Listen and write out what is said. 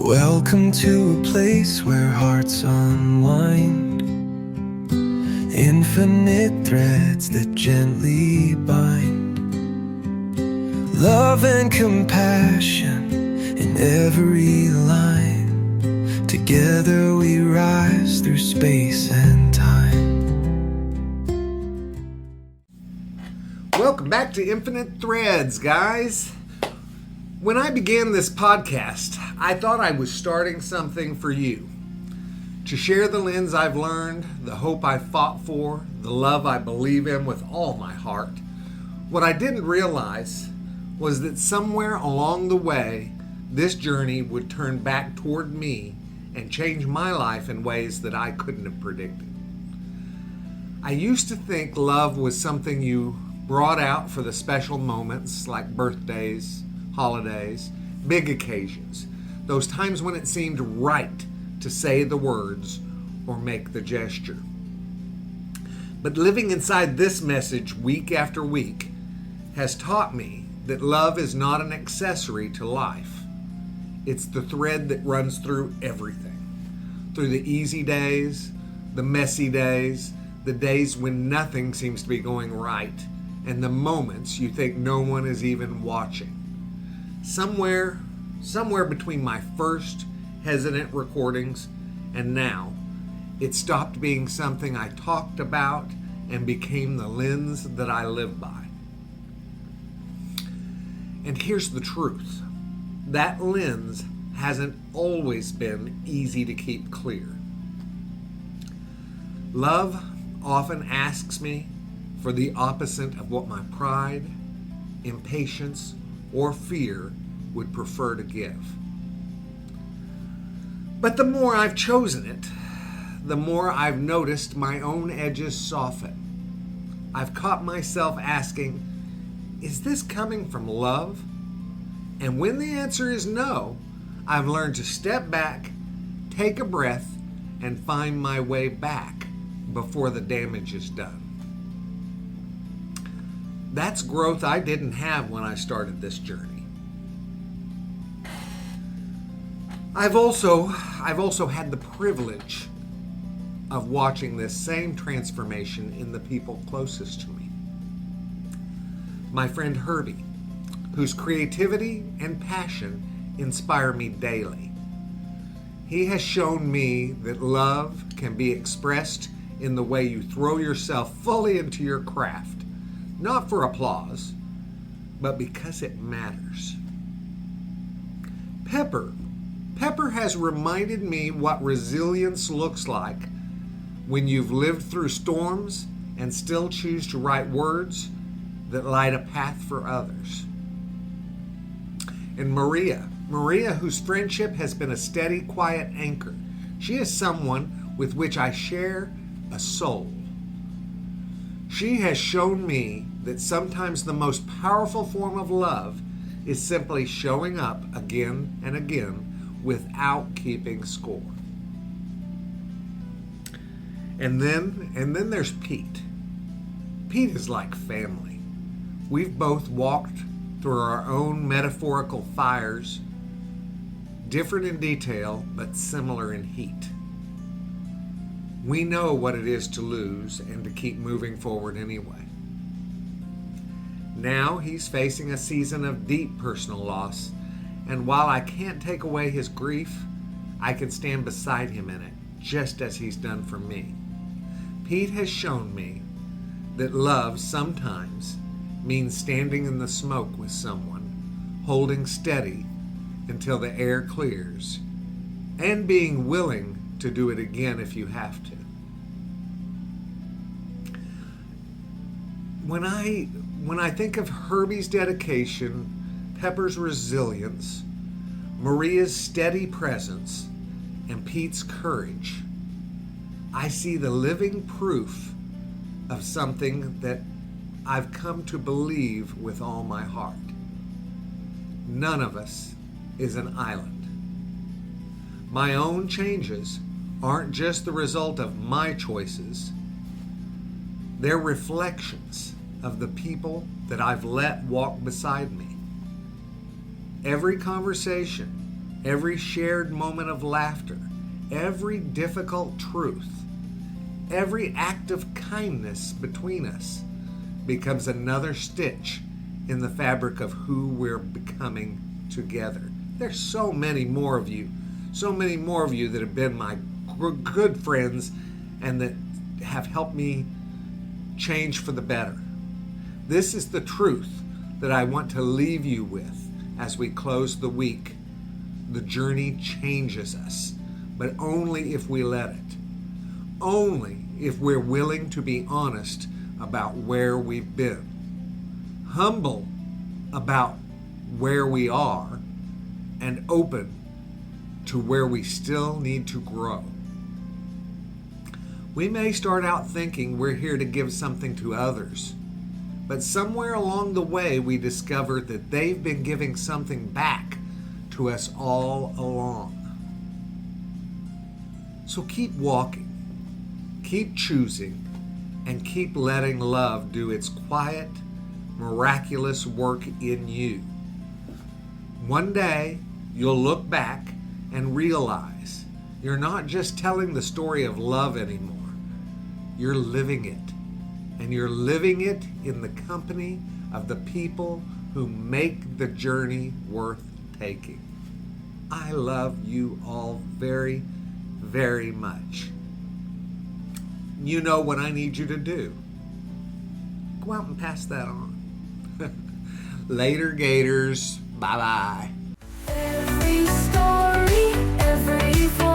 Welcome to a place where hearts unwind, infinite threads that gently bind, love and compassion in every line. Together we rise through space and time. Welcome back to Infinite Threads, guys. When I began this podcast, I thought I was starting something for you. To share the lens I've learned, the hope I fought for, the love I believe in with all my heart. What I didn't realize was that somewhere along the way, this journey would turn back toward me and change my life in ways that I couldn't have predicted. I used to think love was something you brought out for the special moments like birthdays, holidays, big occasions, those times when it seemed right to say the words or make the gesture. But living inside this message week after week has taught me that love is not an accessory to life. It's the thread that runs through everything. Through the easy days, the messy days, the days when nothing seems to be going right, and the moments you think no one is even watching. Somewhere between my first hesitant recordings and now, it stopped being something I talked about and became the lens that I live by. And here's the truth. That lens hasn't always been easy to keep clear. Love often asks me for the opposite of what my pride, impatience, or fear would prefer to give. But the more I've chosen it, the more I've noticed my own edges soften. I've caught myself asking, is this coming from love? And when the answer is no, I've learned to step back, take a breath, and find my way back before the damage is done. That's growth I didn't have when I started this journey. I've also had the privilege of watching this same transformation in the people closest to me. My friend Herbie, whose creativity and passion inspire me daily. He has shown me that love can be expressed in the way you throw yourself fully into your craft. Not for applause, but because it matters. Pepper has reminded me what resilience looks like when you've lived through storms and still choose to write words that light a path for others. And Maria, whose friendship has been a steady, quiet anchor. She is someone with which I share a soul. She has shown me that sometimes the most powerful form of love is simply showing up again and again without keeping score. And then there's Pete. Pete is like family. We've both walked through our own metaphorical fires, different in detail, but similar in heat. We know what it is to lose and to keep moving forward anyway. Now he's facing a season of deep personal loss, and while I can't take away his grief, I can stand beside him in it, just as he's done for me. Pete has shown me that love sometimes means standing in the smoke with someone, holding steady until the air clears, and being willing to do it again if you have to. When I think of Herbie's dedication, Pepper's resilience, Maria's steady presence, and Pete's courage, I see the living proof of something that I've come to believe with all my heart. None of us is an island. My own changes aren't just the result of my choices. They're reflections of the people that I've let walk beside me. Every conversation, every shared moment of laughter, every difficult truth, every act of kindness between us becomes another stitch in the fabric of who we're becoming together. There's so many more of you that have been my good friends and that have helped me change for the better. This is the truth that I want to leave you with as we close the week. The journey changes us, but only if we let it. Only if we're willing to be honest about where we've been, humble about where we are, and open to where we still need to grow. We may start out thinking we're here to give something to others, but somewhere along the way we discover that they've been giving something back to us all along. So keep walking, keep choosing, and keep letting love do its quiet, miraculous work in you. One day, you'll look back and realize you're not just telling the story of love anymore. You're living it. And you're living it in the company of the people who make the journey worth taking. I love you all very, very much. You know what I need you to do. Go out and pass that on. Later, Gators. Bye-bye. Every story, every voice.